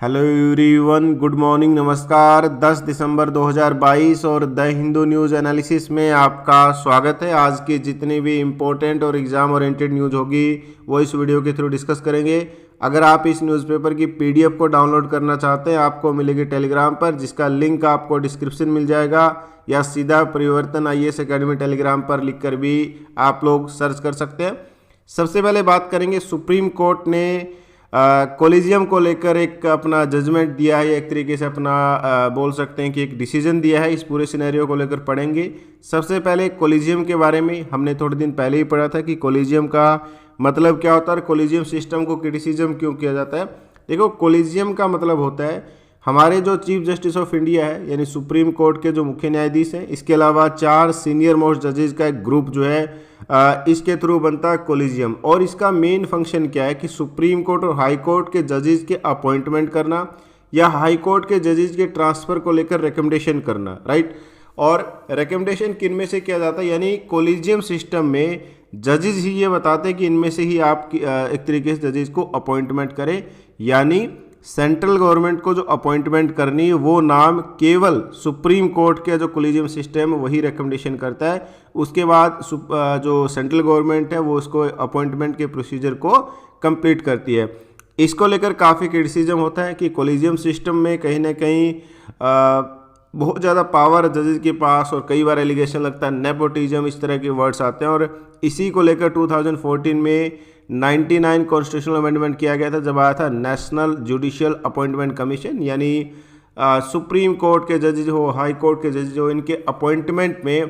Hello everyone, good morning, नमस्कार। 10 दिसंबर 2022 और the Hindu news analysis में आपका स्वागत है। आज की जितनी भी इम्पोर्टेंट और एग्ज़ाम ओरिएंटेड न्यूज़ होगी वो इस वीडियो के थ्रू डिस्कस करेंगे। अगर आप इस न्यूज़पेपर की पीडीएफ को डाउनलोड करना चाहते हैं, आपको मिलेगी टेलीग्राम पर, जिसका लिंक आपको डिस्क्रिप्शन मिल जाएगा, या सीधा परिवर्तन आईएएस एकेडमी टेलीग्राम पर लिख कर भी आप लोग सर्च कर सकते हैं। सबसे पहले बात करेंगे, सुप्रीम कोर्ट ने कोलिजियम को लेकर एक अपना जजमेंट दिया है, एक तरीके से अपना बोल सकते हैं कि एक डिसीजन दिया है। इस पूरे सिनेरियो को लेकर पढ़ेंगे। सबसे पहले कोलिजियम के बारे में हमने थोड़े दिन पहले ही पढ़ा था कि कोलिजियम का मतलब क्या होता है, कोलिजियम सिस्टम को क्रिटिसिज्म क्यों किया जाता है। देखो, कोलिजियम का मतलब होता है हमारे जो चीफ जस्टिस ऑफ इंडिया है, यानी सुप्रीम कोर्ट के जो मुख्य न्यायाधीश हैं, इसके अलावा 4 सीनियर मोस्ट जजेस का एक ग्रुप जो है इसके थ्रू बनता है कोलिजियम। और इसका मेन फंक्शन क्या है कि सुप्रीम कोर्ट और हाई कोर्ट के जजेस के अपॉइंटमेंट करना, या हाई कोर्ट के जजेस के ट्रांसफर को लेकर रिकमेंडेशन करना, राइट। और रिकमेंडेशन किन में से किया जाता है, यानी कोलिजियम सिस्टम में जजेस ही ये बताते हैं कि इनमें से ही आप एक तरीके से जजेस को अपॉइंटमेंट करें, यानी सेंट्रल गवर्नमेंट को जो अपॉइंटमेंट करनी है वो नाम केवल सुप्रीम कोर्ट के जो कोलिजियम सिस्टम है वही रिकमेंडेशन करता है। उसके बाद जो सेंट्रल गवर्नमेंट है वो उसको अपॉइंटमेंट के प्रोसीजर को कंप्लीट करती है। इसको लेकर काफ़ी क्रिटिसिज्म होता है कि कोलिजियम सिस्टम में कहीं ना कहीं बहुत ज़्यादा पावर जजेस के पास, और कई बार एलिगेशन लगता है नेपोटिज्म, इस तरह के वर्ड्स आते हैं। और इसी को लेकर 2014 में 99 कॉन्स्टिट्यूशनल अमेंडमेंट किया गया था, जब आया था नेशनल जुडिशियल अपॉइंटमेंट कमीशन, यानी सुप्रीम कोर्ट के जजेज हो, हाई कोर्ट के जजेज हो, इनके अपॉइंटमेंट में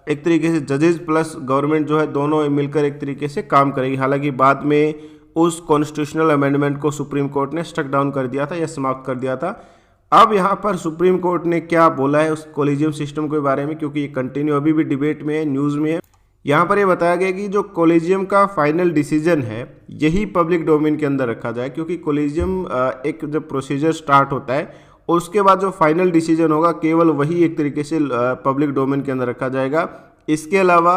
एक तरीके से जजेज प्लस गवर्नमेंट जो है दोनों मिलकर एक तरीके से काम करेगी। हालांकि बाद में उस कॉन्स्टिट्यूशनल अमेंडमेंट को सुप्रीम कोर्ट ने स्ट्रक डाउन कर दिया था या समाप्त कर दिया था। अब यहाँ पर सुप्रीम कोर्ट ने क्या बोला है उस कोलिजियम सिस्टम के बारे में, क्योंकि ये कंटिन्यू अभी भी डिबेट में है, न्यूज़ में है। यहाँ पर ये बताया गया कि जो कोलिजियम का फाइनल डिसीजन है यही पब्लिक डोमेन के अंदर रखा जाए, क्योंकि कोलिजियम एक जब प्रोसीजर स्टार्ट होता है उसके बाद जो फाइनल डिसीजन होगा केवल वही एक तरीके से पब्लिक डोमेन के अंदर रखा जाएगा। इसके अलावा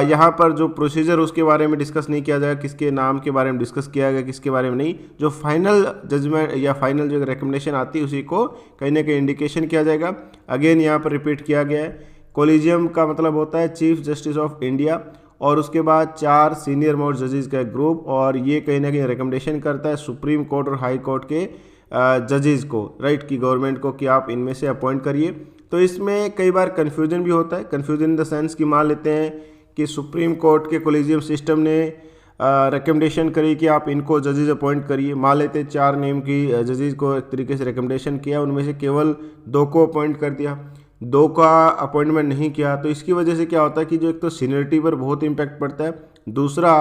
यहाँ पर जो प्रोसीजर उसके बारे में डिस्कस नहीं किया जाएगा, किसके नाम के बारे में डिस्कस किया गया, किसके बारे में नहीं। जो फाइनल जजमेंट या फाइनल जो रिकमेंडेशन आती है उसी को कहीं ना कहीं इंडिकेशन किया जाएगा। अगेन यहाँ पर रिपीट किया गया है, कोलिजियम का मतलब होता है चीफ जस्टिस ऑफ इंडिया, और उसके बाद 4 सीनियर मोस्ट जजेस का ग्रुप, और ये कहीं ना कहीं रिकमेंडेशन करता है सुप्रीम कोर्ट और हाई कोर्ट के जजेस को, राइट, की गवर्नमेंट को कि आप इनमें से अपॉइंट करिए। तो इसमें कई बार कन्फ्यूजन भी होता है। कन्फ्यूजन इन द सेंस कि मान लेते हैं कि सुप्रीम कोर्ट के कोलिजियम सिस्टम ने रिकमेंडेशन करी कि आप इनको जजेस अपॉइंट करिए। मान लेते 4 नेम की जजेस को एक तरीके से रिकमेंडेशन किया, उनमें से केवल 2 को अपॉइंट कर दिया, 2 का अपॉइंटमेंट नहीं किया। तो इसकी वजह से क्या होता है कि जो एक तो सीनियरिटी पर बहुत इम्पैक्ट पड़ता है, दूसरा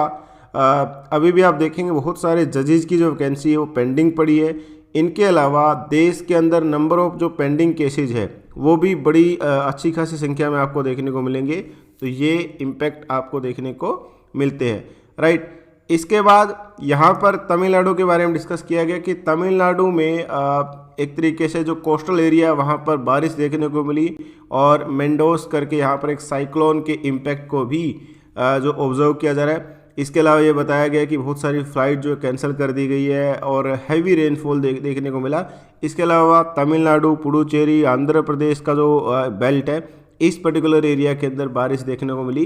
अभी भी आप देखेंगे बहुत सारे जजेस की जो वैकेंसी है वो पेंडिंग पड़ी है। इनके अलावा देश के अंदर नंबर ऑफ जो पेंडिंग केसेज है वो भी बड़ी अच्छी खासी संख्या में आपको देखने को मिलेंगे। तो ये इम्पैक्ट आपको देखने को मिलते हैं, राइट। इसके बाद यहाँ पर तमिलनाडु के बारे में डिस्कस किया गया कि तमिलनाडु में एक तरीके से जो कोस्टल एरिया वहाँ पर बारिश देखने को मिली, और मेंडोस करके यहाँ पर एक साइक्लोन के इम्पैक्ट को भी जो ऑब्जर्व किया जा रहा है। इसके अलावा ये बताया गया कि बहुत सारी फ्लाइट जो कैंसिल कर दी गई है और हैवी रेनफॉल देखने को मिला। इसके अलावा तमिलनाडु, पुडुचेरी, आंध्र प्रदेश का जो बेल्ट है, इस पर्टिकुलर एरिया के अंदर बारिश देखने को मिली।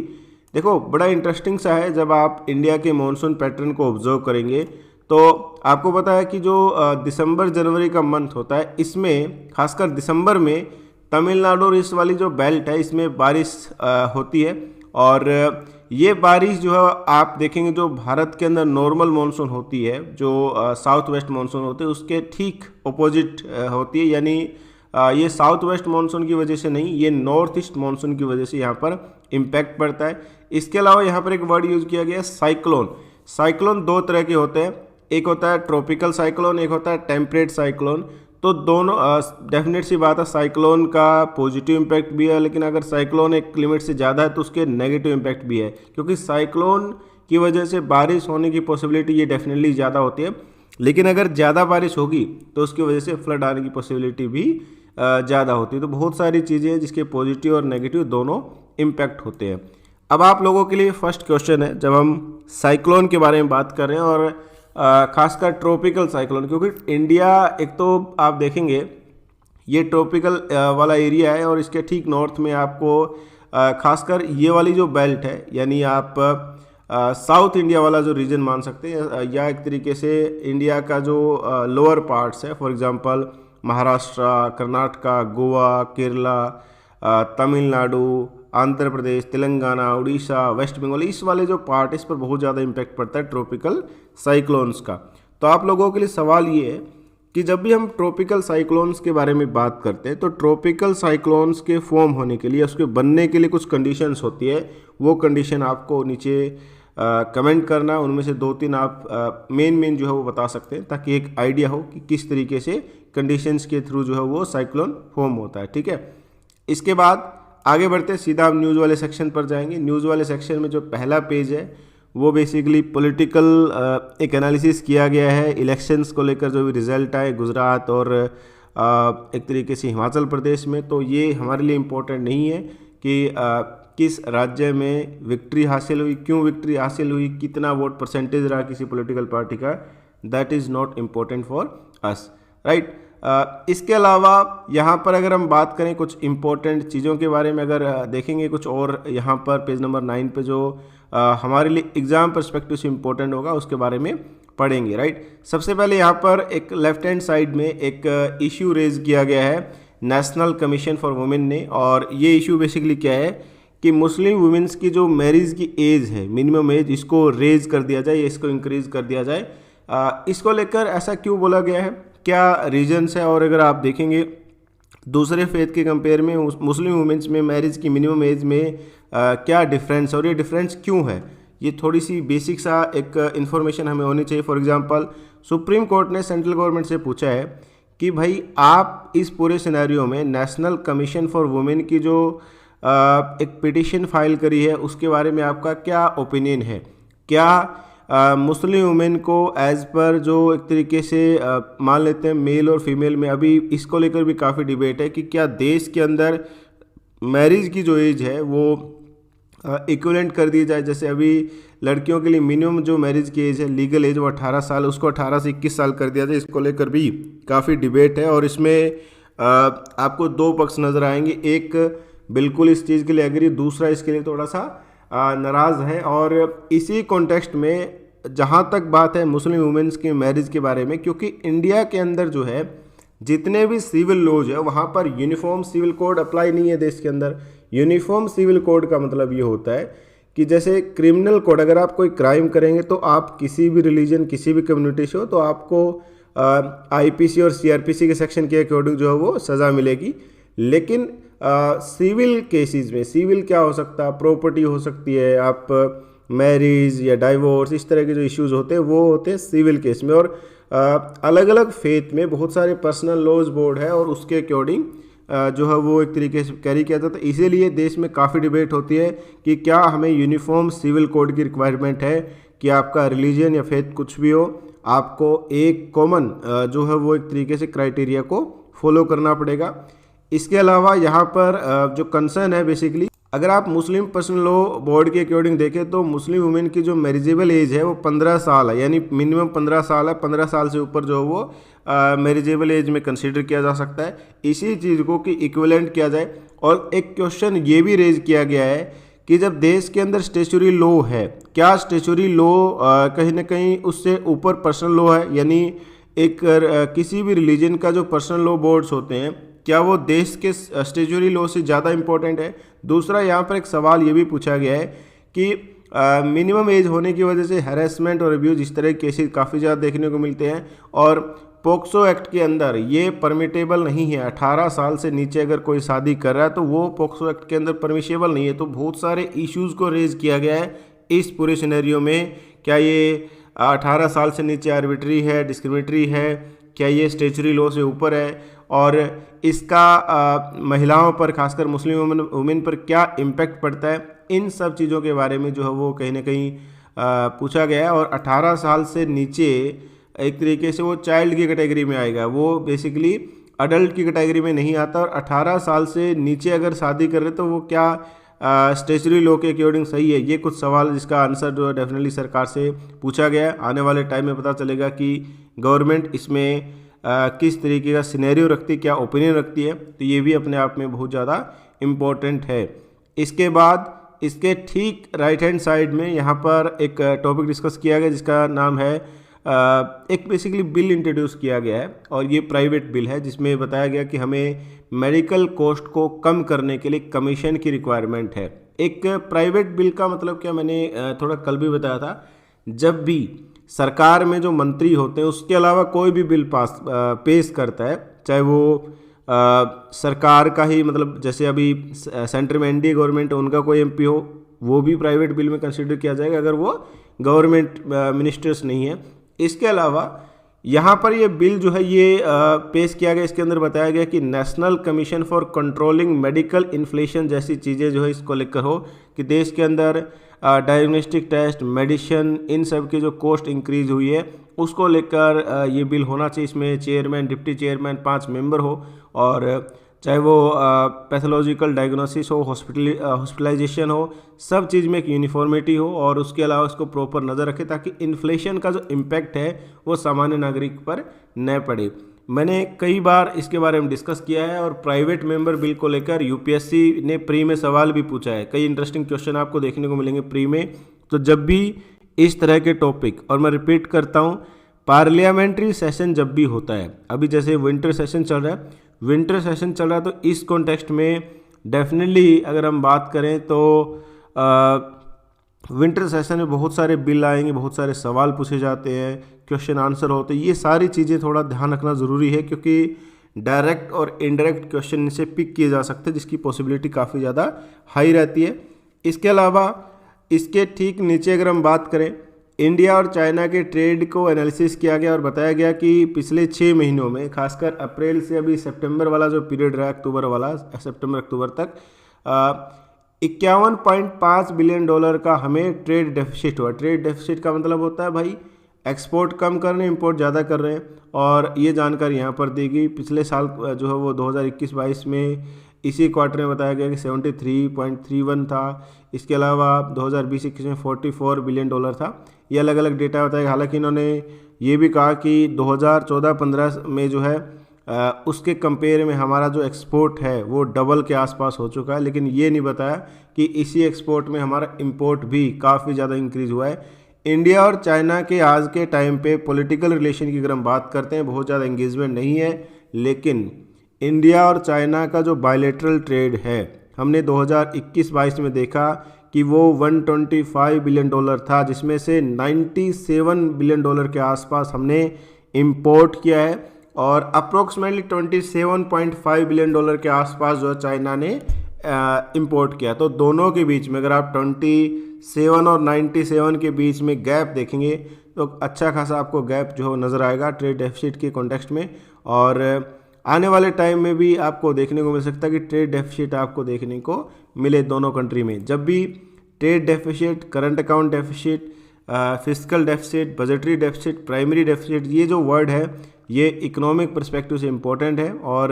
देखो, बड़ा इंटरेस्टिंग सा है, जब आप इंडिया के मॉनसून पैटर्न को ऑब्जर्व करेंगे तो आपको पता है कि जो दिसंबर जनवरी का मंथ होता है, इसमें खासकर दिसंबर में तमिलनाडु और इस वाली जो बेल्ट है इसमें बारिश होती है। और ये बारिश जो है आप देखेंगे जो भारत के अंदर नॉर्मल मानसून होती है, जो साउथ वेस्ट मानसून होती है, उसके ठीक अपोजिट होती है। यानी ये साउथ वेस्ट मानसून की वजह से नहीं, ये नॉर्थ ईस्ट मानसून की वजह से यहाँ पर इम्पैक्ट पड़ता है। इसके अलावा यहाँ पर एक वर्ड यूज़ किया गया है साइक्लोन। साइक्लोन 2 तरह के होते हैं, एक होता है ट्रॉपिकल साइक्लोन, एक होता है टेम्परेट साइक्लोन। तो दोनों डेफिनेट सी बात है, साइक्लोन का पॉजिटिव इम्पैक्ट भी है, लेकिन अगर साइक्लोन एक लिमिट से ज़्यादा है तो उसके नेगेटिव इम्पैक्ट भी है, क्योंकि साइक्लोन की वजह से बारिश होने की पॉसिबिलिटी ये डेफिनेटली ज़्यादा होती है। लेकिन अगर ज़्यादा बारिश होगी तो उसकी वजह से फ्लड आने की पॉसिबिलिटी भी ज़्यादा होती है। तो बहुत सारी चीज़ें हैं जिसके पॉजिटिव और नेगेटिव दोनों इम्पैक्ट होते हैं। अब आप लोगों के लिए फर्स्ट क्वेश्चन है, जब हम साइक्लोन के बारे में बात कर रहे हैं और खासकर ट्रॉपिकल साइक्लोन, क्योंकि इंडिया एक तो आप देखेंगे ये ट्रॉपिकल वाला एरिया है और इसके ठीक नॉर्थ में आपको खासकर ये वाली जो बेल्ट है, यानी आप साउथ इंडिया वाला जो रीजन मान सकते हैं, या एक तरीके से इंडिया का जो लोअर पार्ट्स है, for example Maharashtra, Karnataka, Goa, Kerala, Tamil Nadu, Andhra Pradesh, Telangana, Orissa, West Bengal, इस वाले जो पार्ट है इस पर बहुत ज़्यादा इम्पैक्ट पड़ता है ट्रॉपिकल साइक्लोन्स का। तो आप लोगों के लिए सवाल ये है कि जब भी हम ट्रॉपिकल साइक्लोन्स के बारे में बात करते हैं तो ट्रॉपिकल साइक्लोन्स के फॉर्म होने के लिए, उसके बनने के लिए कुछ कंडीशंस होती है। वो कंडीशन आपको नीचे कमेंट करना, उनमें से 2-3 आप मेन जो है वो बता सकते हैं, ताकि एक आइडिया हो कि किस तरीके से कंडीशंस के थ्रू जो है वो साइक्लोन फॉर्म होता है। ठीक है, इसके बाद आगे बढ़ते सीधा हम न्यूज़ वाले सेक्शन पर जाएंगे। न्यूज़ वाले सेक्शन में जो पहला पेज है वो बेसिकली पॉलिटिकल एक एनालिसिस किया गया है इलेक्शंस को लेकर, जो भी रिजल्ट आए गुजरात और एक तरीके से हिमाचल प्रदेश में। तो ये हमारे लिए इम्पोर्टेंट नहीं है कि किस राज्य में विक्ट्री हासिल हुई, क्यों विक्ट्री हासिल हुई, कितना वोट परसेंटेज रहा किसी पॉलिटिकल पार्टी का, that is not important for us, right. इसके अलावा यहाँ पर अगर हम बात करें कुछ इम्पोर्टेंट चीज़ों के बारे में, अगर देखेंगे कुछ और यहाँ पर पेज नंबर 9 पे जो हमारे लिए एग्ज़ाम पर्सपेक्टिव से इम्पोर्टेंट होगा उसके बारे में पढ़ेंगे, राइट। सबसे पहले यहाँ पर एक लेफ्ट हैंड साइड में एक इशू रेज किया गया है नेशनल कमीशन फॉर वुमेन ने, और ये इशू बेसिकली क्या है कि मुस्लिम वुमेन्स की जो मैरिज की एज है, मिनिमम एज, इसको रेज कर दिया जाए, इसको इंक्रीज कर दिया जाए। इसको लेकर ऐसा क्यों बोला गया है, क्या रीजन्स है, और अगर आप देखेंगे दूसरे फेथ के कंपेयर में मुस्लिम वुमेन्स में मैरिज की मिनिमम एज में क्या डिफरेंस, और ये डिफरेंस क्यों है, ये थोड़ी सी बेसिक सा एक इन्फॉर्मेशन हमें होनी चाहिए। फॉर एग्जांपल सुप्रीम कोर्ट ने सेंट्रल गवर्नमेंट से पूछा है कि भाई आप इस पूरे सिनेरियो में नेशनल कमीशन फॉर वुमेन की जो एक पिटिशन फाइल करी है उसके बारे में आपका क्या ओपिनियन है। क्या मुस्लिम वुमेन को एज पर जो एक तरीके से मान लेते हैं मेल और फीमेल में, अभी इसको लेकर भी काफ़ी डिबेट है कि क्या देश के अंदर मैरिज की जो एज है वो इक्विवेलेंट कर दी जाए। जैसे अभी लड़कियों के लिए मिनिमम जो मैरिज की एज है, लीगल एज, वो 18 साल, उसको 18 से 21 साल कर दिया जाए। इसको लेकर भी काफ़ी डिबेट है और इसमें आपको 2 पक्ष नज़र आएंगे, एक बिल्कुल इस चीज़ के लिए एग्री, दूसरा इसके लिए थोड़ा सा नाराज़ है। और इसी कॉन्टेक्स्ट में जहाँ तक बात है मुस्लिम वुमेन्स के मैरिज के बारे में, क्योंकि इंडिया के अंदर जो है जितने भी सिविल लॉज है वहाँ पर यूनिफॉर्म सिविल कोड अप्लाई नहीं है देश के अंदर। यूनिफॉर्म सिविल कोड का मतलब ये होता है कि जैसे क्रिमिनल कोड, अगर आप कोई क्राइम करेंगे तो आप किसी भी रिलीजन, किसी भी कम्युनिटी से हो, तो आपको आईपीसी और सीआरपीसी के सेक्शन के अकॉर्डिंग जो है वो सज़ा मिलेगी। लेकिन सिविल केसेस में, सिविल क्या हो सकता है, प्रॉपर्टी हो सकती है, आप मैरिज या डाइवोर्स, इस तरह के जो इश्यूज होते हैं वो होते हैं सिविल केस में। और अलग अलग फेथ में बहुत सारे पर्सनल लॉज बोर्ड है और उसके अकॉर्डिंग जो है वो एक तरीके से कैरी किया जाता है। इसीलिए देश में काफ़ी डिबेट होती है कि क्या हमें यूनिफॉर्म सिविल कोड की रिक्वायरमेंट है कि आपका रिलीजन या फेथ कुछ भी हो, आपको एक कॉमन जो है वो एक तरीके से क्राइटेरिया को फॉलो करना पड़ेगा। इसके अलावा यहाँ पर जो कंसर्न है बेसिकली, अगर आप मुस्लिम पर्सनल लॉ बोर्ड के अकॉर्डिंग देखें तो मुस्लिम वुमेन की जो मैरिजेबल एज है वो 15 साल है, यानी मिनिमम 15 साल है। 15 साल से ऊपर जो है वो मैरिजेबल एज में कंसीडर किया जा सकता है। इसी चीज़ को कि इक्विवेलेंट किया जाए। और एक क्वेश्चन ये भी रेज किया गया है कि जब देश के अंदर स्टैच्यूटरी लॉ है, क्या स्टैच्यूटरी लॉ कहीं ना कहीं उससे ऊपर पर्सनल लॉ है, यानी एक किसी भी रिलीजन का जो पर्सनल लॉ बोर्ड्स होते हैं क्या वो देश के स्टैच्यूटरी लॉ से ज़्यादा इंपॉर्टेंट है। दूसरा यहाँ पर एक सवाल ये भी पूछा गया है कि मिनिमम एज होने की वजह से हैरेसमेंट और अब्यूज़ इस तरह के केसेस काफ़ी ज़्यादा देखने को मिलते हैं और पोक्सो एक्ट के अंदर ये परमिटेबल नहीं है। 18 साल से नीचे अगर कोई शादी कर रहा है तो वो पोक्सो एक्ट के अंदर परमिशेबल नहीं है। तो बहुत सारे इश्यूज़ को रेज किया गया है इस पूरे सिनेरियो में। क्या ये 18 साल से नीचे आर्बिट्री है, डिस्क्रिमिनेटरी है, क्या ये स्टैच्यूटरी लॉ से ऊपर है, और इसका महिलाओं पर, खासकर मुस्लिम वुमेन पर क्या इम्पैक्ट पड़ता है। इन सब चीज़ों के बारे में जो है वो कहीं ना कहीं पूछा गया है। और 18 साल से नीचे एक तरीके से वो चाइल्ड की कैटेगरी में आएगा, वो बेसिकली अडल्ट की कैटेगरी में नहीं आता। और 18 साल से नीचे अगर शादी कर रहे तो वो क्या स्टेचुरी लॉ के अकॉर्डिंग सही है? ये कुछ सवाल जिसका आंसर जो है डेफिनेटली सरकार से पूछा गया है। आने वाले टाइम में पता चलेगा कि गवर्नमेंट इसमें किस तरीके का सिनेरियो रखती है, क्या ओपिनियन रखती है। तो ये भी अपने आप में बहुत ज़्यादा इम्पोर्टेंट है। इसके बाद इसके ठीक राइट हैंड साइड में यहाँ पर एक टॉपिक डिस्कस किया गया जिसका नाम है एक बेसिकली बिल इंट्रोड्यूस किया गया है और ये प्राइवेट बिल है जिसमें बताया गया कि हमें मेडिकल कॉस्ट को कम करने के लिए कमीशन की रिक्वायरमेंट है। एक प्राइवेट बिल का मतलब क्या, मैंने थोड़ा कल भी बताया था, जब भी सरकार में जो मंत्री होते हैं उसके अलावा कोई भी बिल पेश करता है, चाहे वो सरकार का ही, मतलब जैसे अभी सेंटर में एनडीए गवर्नमेंट है उनका कोई एमपी हो, वो भी प्राइवेट बिल में कंसिडर किया जाएगा अगर वो गवर्नमेंट मिनिस्टर्स नहीं है। इसके अलावा यहाँ पर ये बिल जो है ये पेश किया गया, इसके अंदर बताया गया कि national commission for controlling medical inflation जैसी चीज़ें जो है इसको लेकर हो कि देश के अंदर डायग्नोस्टिक टेस्ट, मेडिसिन, इन सब की जो कॉस्ट इंक्रीज हुई है उसको लेकर ये बिल होना चाहिए। इसमें चेयरमैन, डिप्टी चेयरमैन 5 मेंबर हो और चाहे वो पैथोलॉजिकल डायग्नोसिस हो, हॉस्पिटलाइजेशन हो, सब चीज़ में एक यूनिफॉर्मिटी हो और उसके अलावा उसको प्रॉपर नज़र रखें ताकि इन्फ्लेशन का जो इम्पैक्ट है वो सामान्य नागरिक पर न पड़े। मैंने कई बार इसके बारे में डिस्कस किया है और प्राइवेट मेंबर बिल को लेकर यूपीएससी ने प्री में सवाल भी पूछा है। कई इंटरेस्टिंग क्वेश्चन आपको देखने को मिलेंगे प्री में। तो जब भी इस तरह के टॉपिक, और मैं रिपीट करता हूँ, पार्लियामेंट्री सेशन जब भी होता है, अभी जैसे विंटर सेशन चल रहा है, तो इस कॉन्टेक्स्ट में डेफिनेटली अगर हम बात करें तो विंटर सेशन में बहुत सारे बिल आएंगे, बहुत सारे सवाल पूछे जाते हैं, क्वेश्चन आंसर होते हैं। ये सारी चीज़ें थोड़ा ध्यान रखना ज़रूरी है क्योंकि डायरेक्ट और इनडायरेक्ट क्वेश्चन इनसे पिक किए जा सकते हैं जिसकी पॉसिबिलिटी काफ़ी ज़्यादा हाई रहती है। इसके अलावा इसके ठीक नीचे अगर हम बात करें, इंडिया और चाइना के ट्रेड को एनालिसिस किया गया और बताया गया कि पिछले 6 महीनों में, खासकर अप्रैल से अभी सितंबर वाला जो पीरियड रहा, अक्टूबर वाला, सितंबर अक्टूबर तक 51.5 बिलियन डॉलर का हमें ट्रेड डेफिसिट हुआ। ट्रेड डेफिसिट का मतलब होता है भाई एक्सपोर्ट कम कर रहे हैं, इंपोर्ट ज़्यादा कर रहे हैं, और ये जानकारी यहाँ पर दी गई। पिछले साल जो है वो 2021-22 में इसी क्वार्टर में बताया गया कि 73.31 था। इसके अलावा 2020-21 में 44 बिलियन डॉलर था। ये अलग अलग डेटा बताया। हालांकि इन्होंने ये भी कहा कि 2014-15 में जो है उसके कंपेयर में हमारा जो एक्सपोर्ट है वो डबल के आसपास हो चुका है, लेकिन ये नहीं बताया कि इसी एक्सपोर्ट में हमारा इंपोर्ट भी काफ़ी ज़्यादा इंक्रीज़ हुआ है। इंडिया और चाइना के आज के टाइम पे पॉलिटिकल रिलेशन की अगर हम बात करते हैं, बहुत ज़्यादा एंगेजमेंट नहीं है, लेकिन इंडिया और चाइना का जो बायलैटरल ट्रेड है, हमने 2021-22 में देखा कि वो 125 बिलियन डॉलर था, जिसमें से 97 बिलियन डॉलर के आसपास हमने इंपोर्ट किया है और अप्रोक्सीमेटली 27.5 बिलियन डॉलर के आसपास जो चाइना ने इंपोर्ट किया। तो दोनों के बीच में अगर आप 27 और 97 के बीच में गैप देखेंगे तो अच्छा खासा आपको गैप जो है नज़र आएगा ट्रेड डेफिसिट के कॉन्टेक्स्ट में। और आने वाले टाइम में भी आपको देखने को मिल सकता है कि ट्रेड डेफिसिट आपको देखने को मिले दोनों कंट्री में। जब भी trade deficit, current account deficit, fiscal deficit, budgetary deficit, primary deficit, ये जो वर्ड है ये इकोनॉमिक पर्सपेक्टिव से इम्पोर्टेंट है और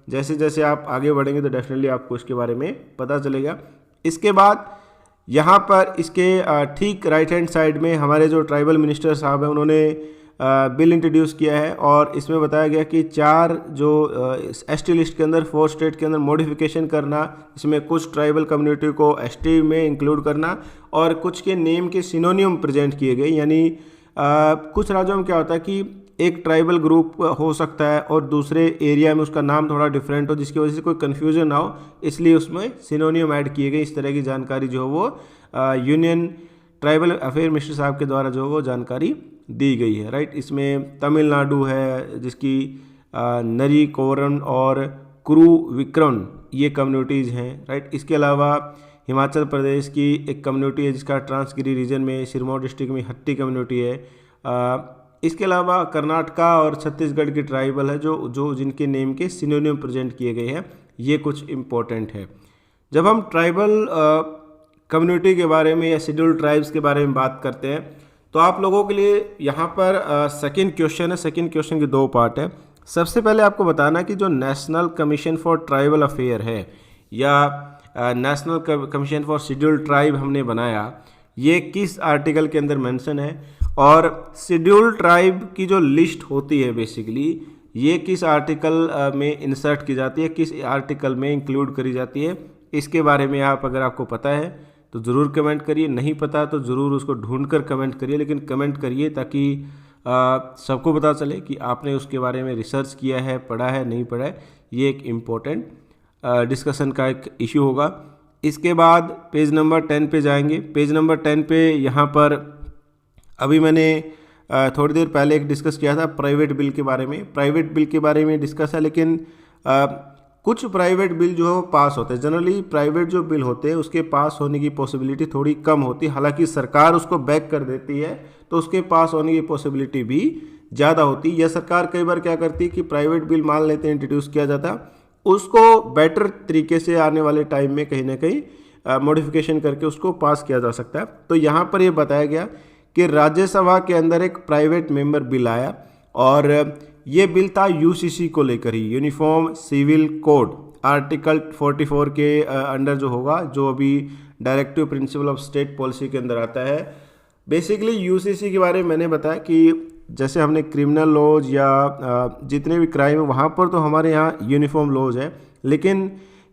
जैसे जैसे आप आगे बढ़ेंगे तो डेफिनेटली आपको इसके बारे में पता चलेगा। इसके बाद यहाँ पर इसके ठीक राइट हैंड साइड में हमारे जो ट्राइबल मिनिस्टर साहब हैं उन्होंने बिल इंट्रोड्यूस किया है और इसमें बताया गया कि 4 जो एसटी लिस्ट के अंदर 4 स्टेट के अंदर मॉडिफिकेशन करना, इसमें कुछ ट्राइबल कम्युनिटी को एसटी में इंक्लूड करना और कुछ के नेम के सिनोनियम प्रेजेंट किए गए। यानी कुछ राज्यों में क्या होता है कि एक ट्राइबल ग्रुप हो सकता है और दूसरे एरिया में उसका नाम थोड़ा डिफरेंट हो, जिसकी वजह से कोई कन्फ्यूजन ना हो, इसलिए उसमें सिनोनियम ऐड किए गए। इस तरह की जानकारी जो है वो यूनियन ट्राइबल अफेयर मिनिस्टर साहब के द्वारा जो है वो जानकारी दी गई है। राइट, इसमें तमिलनाडु है जिसकी नरी कोवरन और क्रू विक्रम ये कम्युनिटीज़ हैं। राइट, इसके अलावा हिमाचल प्रदेश की एक कम्युनिटी है जिसका ट्रांसगिरी रीजन में सिरमौर डिस्ट्रिक्ट में हट्टी कम्युनिटी है। इसके अलावा कर्नाटका और छत्तीसगढ़ की ट्राइबल है जो जिनके नेम के सिनोनियम प्रेजेंट किए गए हैं। ये कुछ इम्पोर्टेंट है। जब हम ट्राइबल कम्युनिटी के बारे में या शेड्यूल्ड ट्राइब्स के बारे में बात करते हैं तो आप लोगों के लिए यहाँ पर सेकंड क्वेश्चन है। सेकंड क्वेश्चन के 2 पार्ट है। सबसे पहले आपको बताना कि जो national commission for tribal affair है या national commission for scheduled tribe हमने बनाया, ये किस आर्टिकल के अंदर मेंशन है, और शेड्यूल्ड ट्राइब की जो लिस्ट होती है बेसिकली ये किस आर्टिकल में इंसर्ट की जाती है, किस आर्टिकल में इंक्लूड करी जाती है, इसके बारे में अगर आपको पता है तो ज़रूर कमेंट करिए, नहीं पता तो ज़रूर उसको ढूंढकर कमेंट करिए, लेकिन कमेंट करिए ताकि सबको पता चले कि आपने उसके बारे में रिसर्च किया है, पढ़ा है, नहीं पढ़ा है। ये एक इम्पोर्टेंट डिस्कशन का एक इशू होगा। इसके बाद पेज नंबर 10 पे जाएंगे। पेज नंबर 10 पे यहाँ पर अभी मैंने थोड़ी देर पहले एक डिस्कस किया था प्राइवेट बिल के बारे में। प्राइवेट बिल के बारे में डिस्कस है, लेकिन कुछ प्राइवेट बिल जो है पास होते हैं। जनरली प्राइवेट जो बिल होते हैं उसके पास होने की पॉसिबिलिटी थोड़ी कम होती है, हालांकि सरकार उसको बैक कर देती है तो उसके पास होने की पॉसिबिलिटी भी ज़्यादा होती है। यह सरकार कई बार क्या करती है कि प्राइवेट बिल मान लेते हैं इंट्रोड्यूस किया जाता, उसको बेटर तरीके से आने वाले टाइम में कहीं ना कहीं मॉडिफिकेशन करके उसको पास किया जा सकता है। तो यहाँ पर यह बताया गया कि राज्यसभा के अंदर एक प्राइवेट मेंबर बिल आया और ये बिल था यूसीसी को लेकर ही, यूनिफॉर्म सिविल कोड आर्टिकल 44 के अंडर जो होगा, जो अभी directive principle of state policy के अंदर आता है। बेसिकली यूसीसी के बारे में मैंने बताया कि जैसे हमने क्रिमिनल लॉज या जितने भी क्राइम है वहाँ पर तो हमारे यहाँ यूनिफॉर्म लॉज है, लेकिन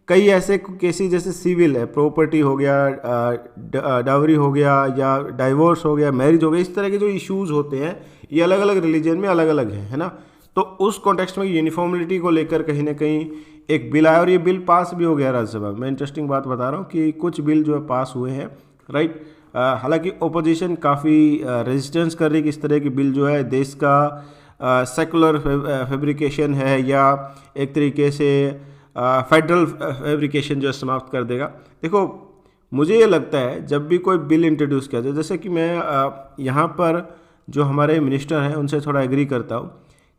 कई ऐसे केसेस जैसे सिविल है, प्रॉपर्टी हो गया, डावरी हो गया या डाइवोर्स हो गया, मैरिज हो गया, इस तरह के जो इश्यूज होते हैं ये अलग अलग रिलीजन में अलग अलग है ना। तो उस कॉन्टेक्स्ट में यूनिफॉर्मिलिटी को लेकर कहीं ना कहीं एक बिल आया और ये बिल पास भी हो गया राज्यसभा में। मैं इंटरेस्टिंग बात बता रहा हूँ कि कुछ बिल जो है पास हुए हैं, राइट। हालांकि ओपोजिशन काफ़ी रेजिस्टेंस कर रही है कि इस तरह की बिल जो है देश का सेकुलर फैब्रिकेशन है या एक तरीके से फेडरल फैब्रिकेशन जो है समाप्त कर देगा। देखो मुझे ये लगता है जब भी कोई बिल इंट्रोड्यूस किया जाए, जैसे कि मैं यहाँ पर जो हमारे मिनिस्टर हैं उनसे थोड़ा एग्री करता हूँ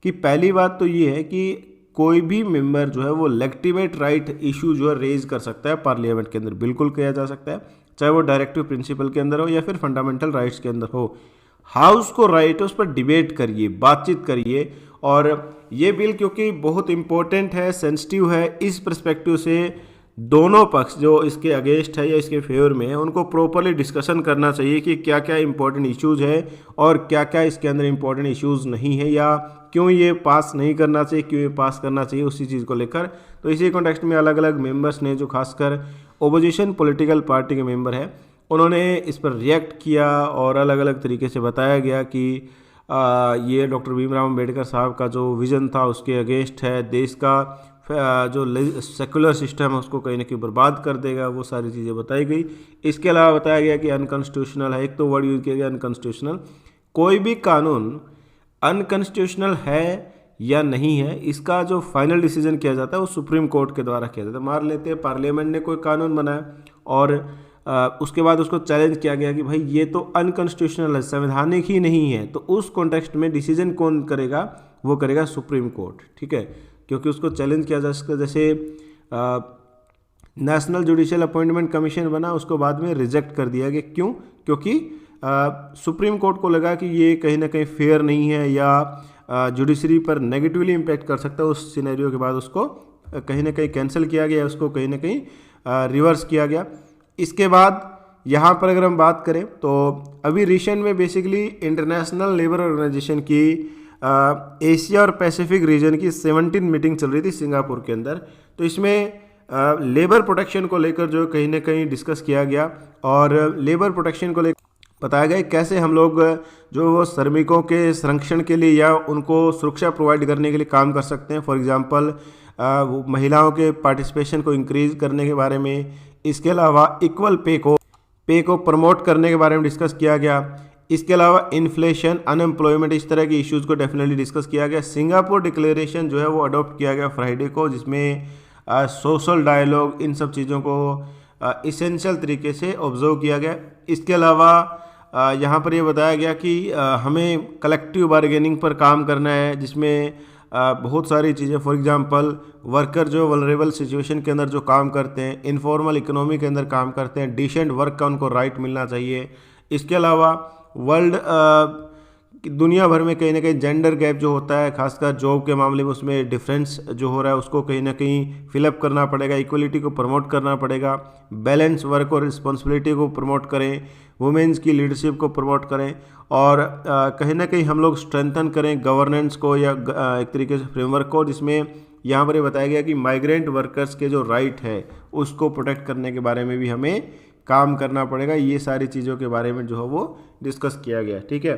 कि पहली बात तो ये है कि कोई भी मेंबर जो है वो लेजिटिमेट राइट इशू जो है रेज कर सकता है पार्लियामेंट के अंदर, बिल्कुल किया जा सकता है, चाहे वो डायरेक्टिव प्रिंसिपल के अंदर हो या फिर फंडामेंटल राइट्स के अंदर हो। हाउस को राइट है उस पर डिबेट करिए, बातचीत करिए। और ये बिल क्योंकि बहुत इंपॉर्टेंट है, सेंसिटिव है, इस पर्सपेक्टिव से दोनों पक्ष जो इसके अगेंस्ट है या इसके फेवर में है उनको प्रॉपरली डिस्कशन करना चाहिए कि क्या क्या इंपॉर्टेंट इश्यूज है और क्या क्या इसके अंदर इंपॉर्टेंट इश्यूज नहीं है, या क्यों ये पास नहीं करना चाहिए, क्यों ये पास करना चाहिए, उसी चीज़ को लेकर। तो इसी कॉन्टेक्स्ट में अलग अलग मेंबर्स ने, जो खासकर ओपोजिशन पॉलिटिकल पार्टी के मेंबर हैं, उन्होंने इस पर रिएक्ट किया और अलग अलग तरीके से बताया गया कि ये डॉक्टर भीमराव अम्बेडकर साहब का जो विज़न था उसके अगेंस्ट है, देश का जो सेकुलर सिस्टम है उसको कहीं ना कहीं बर्बाद कर देगा, वो सारी चीज़ें बताई गई। इसके अलावा बताया गया कि अनकॉन्स्टिट्यूशनल है, एक तो वर्ड यूज किया गया अनकॉन्स्टिट्यूशनल। कोई भी कानून अनकॉन्स्टिट्यूशनल है या नहीं है, इसका जो फाइनल डिसीजन किया जाता है वो सुप्रीम कोर्ट के द्वारा किया जाता है। मान लेते हैं पार्लियामेंट ने कोई कानून बनाया और उसके बाद उसको चैलेंज किया गया कि भाई ये तो अनकॉन्स्टिट्यूशनल है, संवैधानिक ही नहीं है, तो उस कॉन्टेक्स्ट में डिसीजन कौन करेगा, वो करेगा सुप्रीम कोर्ट, ठीक है, क्योंकि उसको चैलेंज किया जा सकता है। जैसे नेशनल जुडिशियल अपॉइंटमेंट कमीशन बना, उसको बाद में रिजेक्ट कर दिया गया, क्यों? क्योंकि सुप्रीम कोर्ट को लगा कि ये कहीं ना कहीं फेयर नहीं है या जुडिशरी पर नेगेटिवली इम्पैक्ट कर सकता है। उस सिनेरियो के बाद उसको कहीं ना कहीं कैंसिल किया गया, उसको कहीं ना कहीं रिवर्स किया गया। इसके बाद यहाँ पर अगर हम बात करें तो अभी रिसेंट में बेसिकली इंटरनेशनल लेबर ऑर्गेनाइजेशन की एशिया और पैसिफिक रीजन की 17 मीटिंग चल रही थी सिंगापुर के अंदर। तो इसमें लेबर प्रोटेक्शन को लेकर जो कहीं ना कहीं डिस्कस किया गया और लेबर प्रोटेक्शन को लेकर बताया गया कैसे हम लोग जो वो श्रमिकों के संरक्षण के लिए या उनको सुरक्षा प्रोवाइड करने के लिए काम कर सकते हैं। फॉर एग्जांपल महिलाओं के पार्टिसिपेशन को इंक्रीज करने के बारे में, इसके अलावा इक्वल पे को प्रमोट करने के बारे में डिस्कस किया गया। इसके अलावा इन्फ्लेशन, अनएम्प्लॉयमेंट, इस तरह के इश्यूज़ को डेफिनेटली डिस्कस किया गया। सिंगापुर डिक्लेरेशन जो है वो अडॉप्ट किया गया फ्राइडे को, जिसमें सोशल डायलॉग, इन सब चीज़ों को इसेंशियल तरीके से ऑब्जर्व किया गया। इसके अलावा यहाँ पर ये बताया गया कि हमें कलेक्टिव बार्गेनिंग पर काम करना है, जिसमें बहुत सारी चीज़ें, फॉर एग्जांपल वर्कर जो वल्नरेबल सिचुएशन के अंदर जो काम करते हैं, इनफॉर्मल इकोनॉमी के अंदर काम करते हैं, डिसेंट वर्क का उनको राइट मिलना चाहिए। इसके अलावा वर्ल्ड कि दुनिया भर में कहीं ना कहीं जेंडर गैप जो होता है, खासकर जॉब के मामले में उसमें डिफरेंस जो हो रहा है उसको कहीं ना कहीं फिलअप करना पड़ेगा, इक्वलिटी को प्रमोट करना पड़ेगा, बैलेंस वर्क और रिस्पॉन्सिबिलिटी को प्रमोट करें, वुमेन्स की लीडरशिप को प्रमोट करें और कहीं ना कहीं हम लोग स्ट्रेंथन करें गवर्नेंस को या एक तरीके से फ्रेमवर्क को, जिसमें यहाँ पर ये बताया गया कि माइग्रेंट वर्कर्स के जो राइट है उसको प्रोटेक्ट करने के बारे में भी हमें काम करना पड़ेगा। ये सारी चीज़ों के बारे में जो है वो डिस्कस किया गया। ठीक है,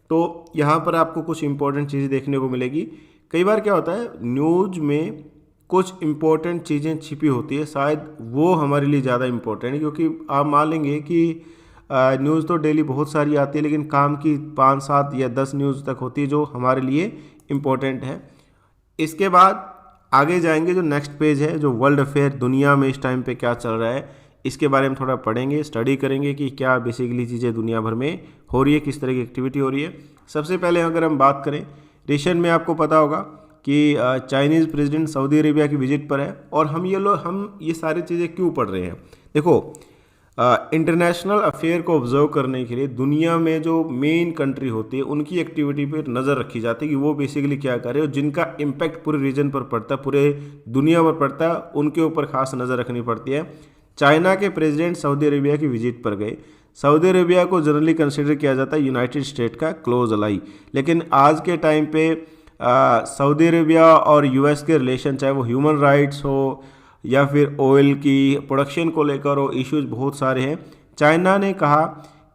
तो यहाँ पर आपको कुछ इंपॉर्टेंट चीज़ें देखने को मिलेगी। कई बार क्या होता है, न्यूज़ में कुछ इंपॉर्टेंट चीज़ें छिपी होती है, शायद वो हमारे लिए ज़्यादा इंपॉर्टेंट है, क्योंकि आप मान लेंगे कि न्यूज़ तो डेली बहुत सारी आती है, लेकिन काम की 5, 7 या 10 न्यूज़ तक होती है जो हमारे लिए इम्पोर्टेंट है। इसके बाद आगे जाएंगे, जो नेक्स्ट पेज है, जो वर्ल्ड अफेयर, दुनिया में इस टाइम पे क्या चल रहा है, इसके बारे में थोड़ा पढ़ेंगे, स्टडी करेंगे कि क्या बेसिकली चीज़ें दुनिया भर में हो रही है, किस तरह की एक्टिविटी हो रही है। सबसे पहले अगर हम बात करें, रिसेंट में आपको पता होगा कि चाइनीज़ प्रेसिडेंट सऊदी अरेबिया की विजिट पर है। और हम ये सारी चीज़ें क्यों पढ़ रहे हैं, देखो इंटरनेशनल अफेयर को ऑब्जर्व करने के लिए दुनिया में जो मेन कंट्री होती है उनकी एक्टिविटी पर नज़र रखी जाती है कि वो बेसिकली क्या कर रहे हो, जिनका इम्पैक्ट पूरे रीजन पर पड़ता है, पूरे दुनिया पर पड़ता है, उनके ऊपर खास नज़र रखनी पड़ती है। चाइना के प्रेसिडेंट सऊदी अरेबिया की विजिट पर गए। सऊदी अरेबिया को जनरली कंसिडर किया जाता है यूनाइटेड स्टेट का क्लोज अलाई, लेकिन आज के टाइम पे सऊदी अरेबिया और यूएस के रिलेशन, चाहे वो ह्यूमन राइट्स हो या फिर ऑयल की प्रोडक्शन को लेकर हो, इश्यूज बहुत सारे हैं। चाइना ने कहा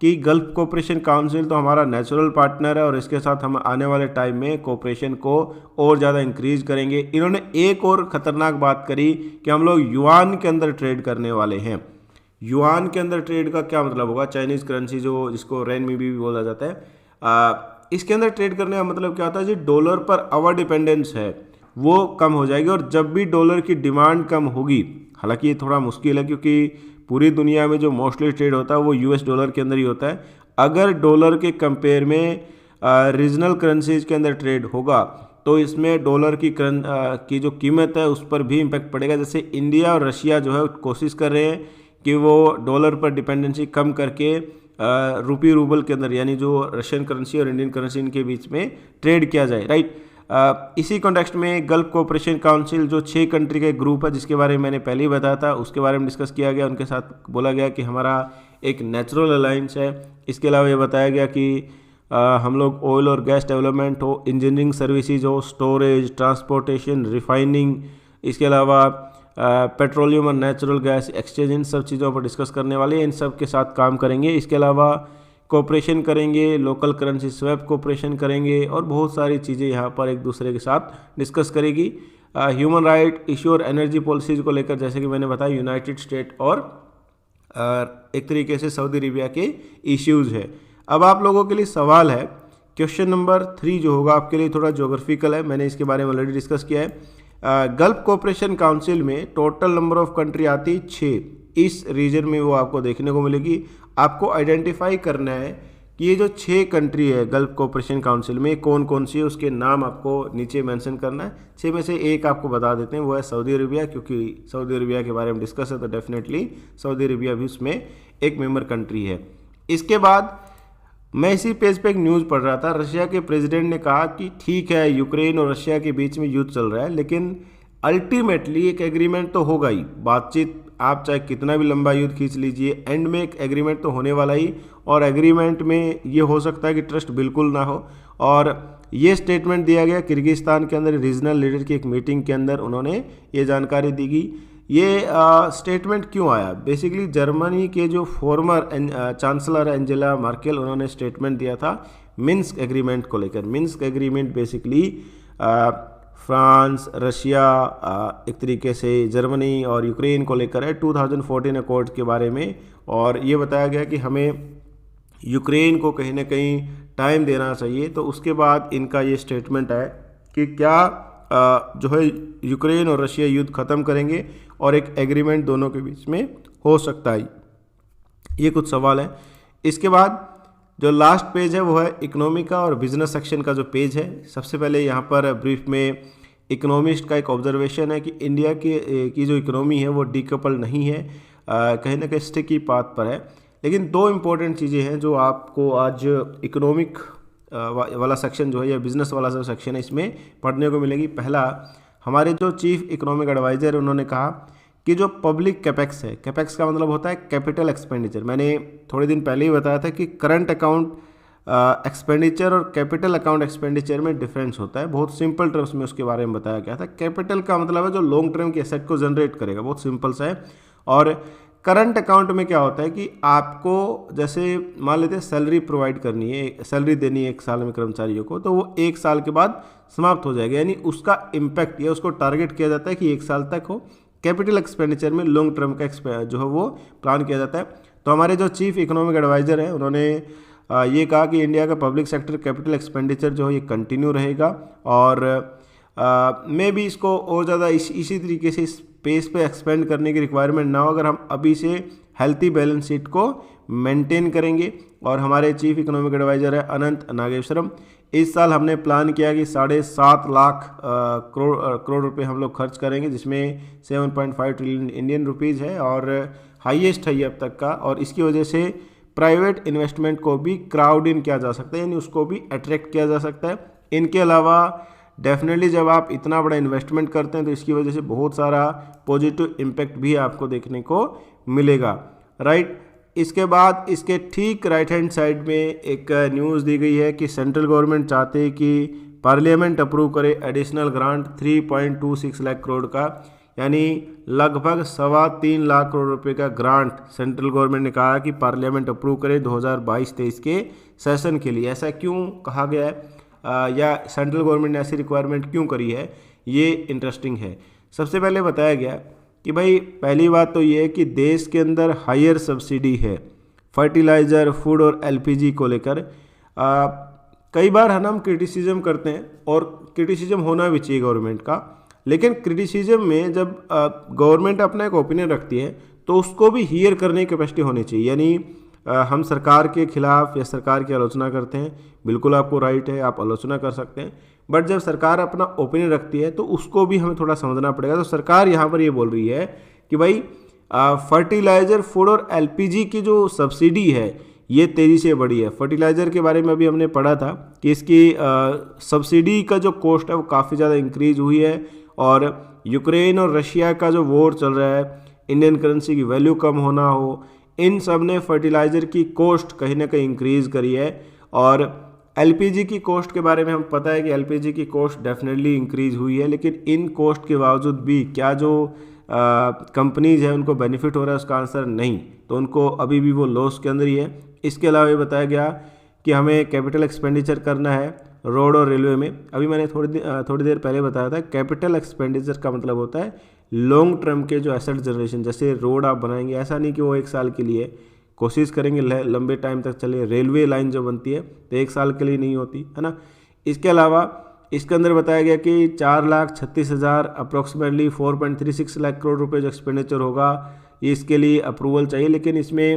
कि गल्फ कोऑपरेशन काउंसिल तो हमारा नेचुरल पार्टनर है और इसके साथ हम आने वाले टाइम में कोऑपरेशन को और ज़्यादा इंक्रीज करेंगे। इन्होंने एक और ख़तरनाक बात करी कि हम लोग युआन के अंदर ट्रेड करने वाले हैं। युआन के अंदर ट्रेड का क्या मतलब होगा, चाइनीज़ करेंसी जो जिसको रेनमिनबी भी बोला जाता है, इसके अंदर ट्रेड करने का मतलब क्या होता है, जी डॉलर पर आवर डिपेंडेंस है वो कम हो जाएगी। और जब भी डॉलर की डिमांड कम होगी, हालांकि ये थोड़ा मुश्किल है क्योंकि पूरी दुनिया में जो मोस्टली ट्रेड होता है वो यूएस डॉलर के अंदर ही होता है। अगर डॉलर के कंपेयर में रीजनल करेंसीज के अंदर ट्रेड होगा तो इसमें डॉलर की जो कीमत है उस पर भी इम्पैक्ट पड़ेगा। जैसे इंडिया और रशिया जो है कोशिश कर रहे हैं कि वो डॉलर पर डिपेंडेंसी कम करके रूपी रूबल के अंदर, यानी जो रशियन करेंसी और इंडियन करेंसी इनके बीच में ट्रेड किया जाए, राइट। इसी कॉन्टेक्स्ट में गल्फ कोऑपरेशन काउंसिल जो 6 कंट्री का एक ग्रुप है जिसके बारे में मैंने पहले ही बताया था, उसके बारे में डिस्कस किया गया। उनके साथ बोला गया कि हमारा एक नेचुरल अलायंस है। इसके अलावा ये बताया गया कि हम लोग ऑयल और गैस डेवलपमेंट हो, इंजीनियरिंग सर्विसेज हो, स्टोरेज, ट्रांसपोर्टेशन, रिफाइनिंग, इसके अलावा पेट्रोलियम और नेचुरल गैस एक्सचेंज, इन सब चीज़ों पर डिस्कस करने वाले, इन सब के साथ काम करेंगे। इसके अलावा कोऑपरेशन करेंगे, लोकल करेंसी स्वैप कोऑपरेशन करेंगे और बहुत सारी चीज़ें यहाँ पर एक दूसरे के साथ डिस्कस करेगी। ह्यूमन राइट इशू और एनर्जी पॉलिसीज़ को लेकर, जैसे कि मैंने बताया, यूनाइटेड स्टेट और एक तरीके से सऊदी अरेबिया के इश्यूज़ है। अब आप लोगों के लिए सवाल है, क्वेश्चन नंबर 3 जो होगा आपके लिए थोड़ा ज्योग्राफिकल है, मैंने इसके बारे में ऑलरेडी डिस्कस किया है। गल्फ कोऑपरेशन काउंसिल में टोटल नंबर ऑफ कंट्री आती 6, इस रीजन में वो आपको देखने को मिलेगी। आपको आइडेंटिफाई करना है कि ये जो 6 कंट्री है गल्फ कोऑपरेशन काउंसिल में कौन कौन सी है, उसके नाम आपको नीचे मेंशन करना है। 6 में से एक आपको बता देते हैं, वो है सऊदी अरेबिया, क्योंकि सऊदी अरेबिया के बारे में डिस्कस है तो डेफिनेटली सऊदी अरेबिया भी उसमें एक मेंबर कंट्री है। इसके बाद मैं इसी पेज पे एक न्यूज़ पढ़ रहा था, रशिया के प्रेसिडेंट ने कहा कि ठीक है यूक्रेन और रशिया के बीच में युद्ध चल रहा है, लेकिन अल्टीमेटली एक एग्रीमेंट तो होगा ही। बातचीत आप चाहे कितना भी लंबा युद्ध खींच लीजिए, एंड में एक एग्रीमेंट तो होने वाला ही, और एग्रीमेंट में ये हो सकता है कि ट्रस्ट बिल्कुल ना हो। और ये स्टेटमेंट दिया गया किर्गिस्तान के अंदर रीजनल लीडर की एक मीटिंग के अंदर, उन्होंने ये जानकारी दी गई। ये स्टेटमेंट क्यों आया, बेसिकली जर्मनी के जो फॉर्मर चांसलर एंजेला मार्केल, उन्होंने स्टेटमेंट दिया था मिन्स्क एग्रीमेंट को लेकर। Minsk agreement basically France, Russia, एक तरीके से जर्मनी और यूक्रेन को लेकर है 2014 अकॉर्ड के बारे में। और ये बताया गया कि हमें यूक्रेन को कहीं ना कहीं टाइम देना चाहिए। तो उसके बाद इनका ये स्टेटमेंट है कि क्या जो है यूक्रेन और रशिया युद्ध ख़त्म करेंगे और एक एग्रीमेंट दोनों के बीच में हो सकता है। ये कुछ सवाल है। इसके बाद जो लास्ट पेज है वो है इकोनॉमी का और बिजनेस सेक्शन का जो पेज है। सबसे पहले यहाँ पर ब्रीफ में इकोनॉमिस्ट का एक ऑब्जर्वेशन है कि इंडिया की जो इकोनॉमी है वो डीकपल नहीं है, कहीं ना कहीं स्टिकी पाथ पर है। लेकिन 2 इम्पोर्टेंट चीज़ें हैं जो आपको आज इकोनॉमिक वाला सेक्शन जो है या बिजनेस वाला जो सेक्शन है इसमें पढ़ने को मिलेगी। पहला, हमारे जो चीफ इकोनॉमिक एडवाइज़र उन्होंने कहा कि जो पब्लिक कैपेक्स है, कैपेक्स का मतलब होता है कैपिटल एक्सपेंडिचर। मैंने थोड़े दिन पहले ही बताया था कि करंट अकाउंट एक्सपेंडिचर और कैपिटल अकाउंट एक्सपेंडिचर में डिफरेंस होता है। बहुत सिंपल टर्म्स में उसके बारे में बताया गया था। कैपिटल का मतलब है जो लॉन्ग टर्म की एसेट को जनरेट करेगा, बहुत सिंपल सा है। और करंट अकाउंट में क्या होता है कि आपको जैसे मान लेते हैं सैलरी प्रोवाइड करनी है, सैलरी देनी है 1 साल में कर्मचारियों को, तो वो 1 साल के बाद समाप्त हो जाएगा, यानी उसका इम्पैक्ट या उसको टारगेट किया जाता है कि 1 साल तक हो। कैपिटल एक्सपेंडिचर में लॉन्ग टर्म का जो है वो प्लान किया जाता है। तो हमारे जो चीफ इकोनॉमिक एडवाइज़र हैं उन्होंने ये कहा कि इंडिया का पब्लिक सेक्टर कैपिटल एक्सपेंडिचर जो है ये कंटिन्यू रहेगा और मे भी इसको और ज़्यादा इसी तरीके से इस पेस पे एक्सपेंड करने की रिक्वायरमेंट ना हो अगर हम अभी से हेल्थी बैलेंस शीट को मेंटेन करेंगे। और हमारे चीफ इकोनॉमिक एडवाइज़र है अनंत नागेश्वरम। इस साल हमने प्लान किया कि 7.5 लाख करोड़ रुपए हम लोग खर्च करेंगे, जिसमें 7.5 ट्रिलियन इंडियन रुपीज़ है और हाईएस्ट है ये अब तक का। और इसकी वजह से प्राइवेट इन्वेस्टमेंट को भी क्राउड इन किया जा सकता है, यानी उसको भी अट्रैक्ट किया जा सकता है। इनके अलावा डेफिनेटली जब आप इतना बड़ा इन्वेस्टमेंट करते हैं तो इसकी वजह से बहुत सारा पॉजिटिव इम्पैक्ट भी आपको देखने को मिलेगा, राइट। इसके बाद इसके ठीक राइट हैंड साइड में एक न्यूज़ दी गई है कि सेंट्रल गवर्नमेंट चाहते हैं कि पार्लियामेंट अप्रूव करे एडिशनल ग्रांट 3.26 लाख करोड़ का, यानी लगभग 3.25 लाख करोड़ रुपए का ग्रांट सेंट्रल गवर्नमेंट ने कहा कि पार्लियामेंट अप्रूव करे 2022-23 के सेशन के लिए। ऐसा क्यों कहा गया है या सेंट्रल गवर्नमेंट ने ऐसी रिक्वायरमेंट क्यों करी है, ये इंटरेस्टिंग है। सबसे पहले बताया गया कि भाई पहली बात तो ये है कि देश के अंदर हायर सब्सिडी है फर्टिलाइज़र, फूड और एलपीजी को लेकर। कई बार हम क्रिटिसिज्म करते हैं और क्रिटिसिज्म होना भी चाहिए गवर्नमेंट का, लेकिन क्रिटिसिज्म में जब गवर्नमेंट अपना एक ओपिनियन रखती है तो उसको भी हियर करने की कैपेसिटी होनी चाहिए। यानी हम सरकार के खिलाफ या सरकार की आलोचना करते हैं, बिल्कुल आपको राइट है, आप आलोचना कर सकते हैं, बट जब सरकार अपना ओपिनियन रखती है तो उसको भी हमें थोड़ा समझना पड़ेगा। तो सरकार यहाँ पर ये बोल रही है कि भाई फर्टिलाइज़र, फूड और एलपीजी की जो सब्सिडी है ये तेज़ी से बढ़ी है। फर्टिलाइज़र के बारे में अभी हमने पढ़ा था कि इसकी सब्सिडी का जो कॉस्ट है वो काफ़ी ज़्यादा इंक्रीज हुई है। और यूक्रेन और रशिया का जो वॉर चल रहा है, इंडियन करेंसी की वैल्यू कम होना हो, इन सब ने फर्टिलाइज़र की कॉस्ट कहीं ना कहीं इंक्रीज़ करी है। और एलपीजी की कॉस्ट के बारे में हम पता है कि एलपीजी की कॉस्ट डेफिनेटली इंक्रीज़ हुई है, लेकिन इन कॉस्ट के बावजूद भी क्या जो कंपनीज़ हैं उनको बेनिफिट हो रहा है, उसका आंसर नहीं। तो उनको अभी भी वो लॉस के अंदर ही है। इसके अलावा ये बताया गया कि हमें कैपिटल एक्सपेंडिचर करना है रोड और रेलवे में। अभी मैंने थोड़ी देर पहले बताया था कैपिटल एक्सपेंडिचर का मतलब होता है लॉन्ग टर्म के जो एसेट जनरेशन। जैसे रोड आप बनाएंगे, ऐसा नहीं कि वो 1 साल के लिए, कोशिश करेंगे लंबे टाइम तक चले। रेलवे लाइन जो बनती है तो 1 साल के लिए नहीं होती है ना। इसके अलावा इसके अंदर बताया गया कि 4,36,000 अप्रोक्सीमेटली 4.36 लाख करोड़ रुपए जो एक्सपेंडिचर होगा ये इसके लिए अप्रूवल चाहिए, लेकिन इसमें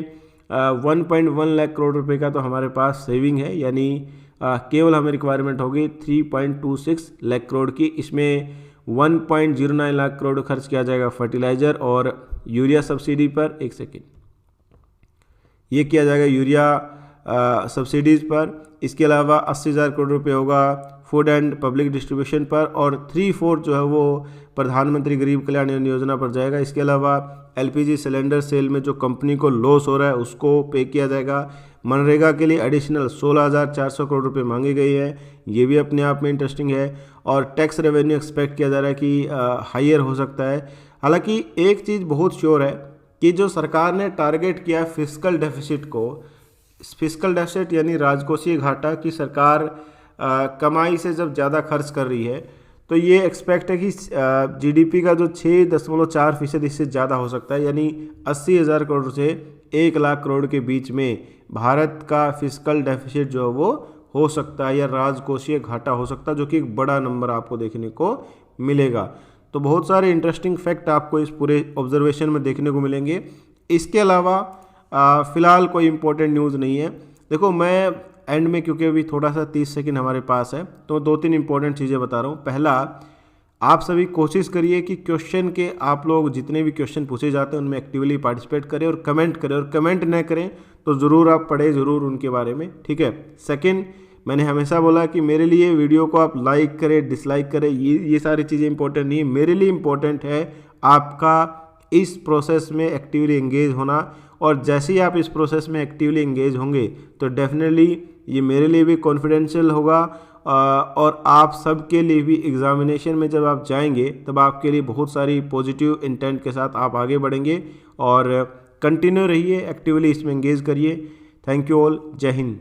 1.1 लाख करोड़ रुपए का तो हमारे पास सेविंग है, यानी केवल हमें रिक्वायरमेंट होगी 3.26 लाख करोड़ की। इसमें 1.09 लाख करोड़ खर्च किया जाएगा फर्टिलाइज़र और यूरिया सब्सिडी पर। एक सेकेंड, ये किया जाएगा यूरिया सब्सिडीज़ पर। इसके अलावा 80,000 करोड़ रुपए होगा फूड एंड पब्लिक डिस्ट्रीब्यूशन पर और 3/4 जो है वो प्रधानमंत्री गरीब कल्याण योजना पर जाएगा। इसके अलावा एलपीजी सिलेंडर सेल में जो कंपनी को लॉस हो रहा है उसको पे किया जाएगा। मनरेगा के लिए एडिशनल 16,400 करोड़ रुपए मांगे गए हैं, ये भी अपने आप में इंटरेस्टिंग है। और टैक्स रेवेन्यू एक्सपेक्ट किया जा रहा है कि हायर हो सकता है। हालांकि एक चीज़ बहुत श्योर है कि जो सरकार ने टारगेट किया है फिस्कल डेफिसिट को, फिस्कल डेफिसिट यानी राजकोषीय घाटा, की सरकार कमाई से जब ज़्यादा खर्च कर रही है तो ये एक्सपेक्ट है कि जीडीपी का जो 6.4% इससे ज़्यादा हो सकता है, यानी 80,000 करोड़ से 1 लाख करोड़ के बीच में भारत का फिस्कल डेफिसिट जो है वो हो सकता है या राजकोषीय घाटा हो सकता है, जो कि एक बड़ा नंबर आपको देखने को मिलेगा। तो बहुत सारे इंटरेस्टिंग फैक्ट आपको इस पूरे ऑब्जर्वेशन में देखने को मिलेंगे। इसके अलावा फ़िलहाल कोई इंपॉर्टेंट न्यूज़ नहीं है। देखो मैं एंड में, क्योंकि अभी थोड़ा सा 30 सेकंड हमारे पास है, तो 2-3 इंपॉर्टेंट चीज़ें बता रहा हूँ। पहला, आप सभी कोशिश करिए कि क्वेश्चन के आप लोग जितने भी क्वेश्चन पूछे जाते हैं उनमें एक्टिवली पार्टिसिपेट करें और कमेंट करें, और कमेंट न करें तो ज़रूर आप पढ़ें ज़रूर उनके बारे में, ठीक है। सेकंड, मैंने हमेशा बोला कि मेरे लिए वीडियो को आप लाइक करें, डिसलाइक करें, ये सारी चीज़ें इंपॉर्टेंट नहीं है। मेरे लिए इम्पोर्टेंट है आपका इस प्रोसेस में एक्टिवली एंगेज होना, और जैसे ही आप इस प्रोसेस में एक्टिवली एंगेज होंगे तो डेफिनेटली ये मेरे लिए भी कॉन्फिडेंशियल होगा, और आप सबके लिए भी एग्जामिनेशन में जब आप जाएंगे तब आपके लिए बहुत सारी पॉजिटिव इंटेंट के साथ आप आगे बढ़ेंगे। और कंटिन्यू रहिए, एक्टिवली इसमें एंगेज करिए। थैंक यू ऑल, जय हिंद।